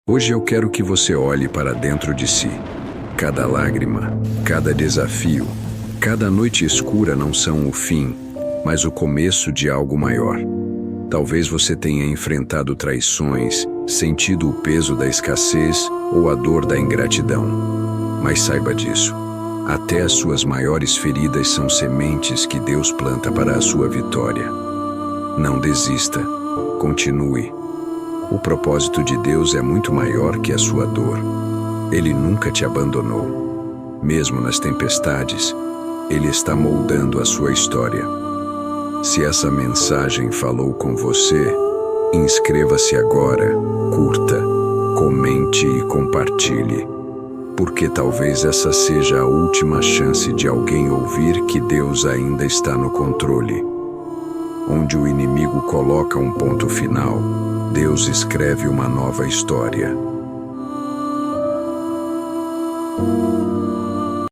Hoje eu quero que você olhe para dentro de si. Cada lágrima, cada desafio, cada noite escura não são o fim, mas o começo de algo maior. Talvez você tenha enfrentado traições, sentido o peso da escassez ou a dor da ingratidão. Mas saiba disso. Até as suas maiores feridas são sementes que Deus planta para a sua vitória. Não desista. Continue. O propósito de Deus é muito maior que a sua dor. Ele nunca te abandonou. Mesmo nas tempestades, Ele está moldando a sua história. Se essa mensagem falou com você, inscreva-se agora, curta, comente e compartilhe, porque talvez essa seja a última chance de alguém ouvir que Deus ainda está no controle. Onde o inimigo coloca um ponto final, Deus escreve uma nova história.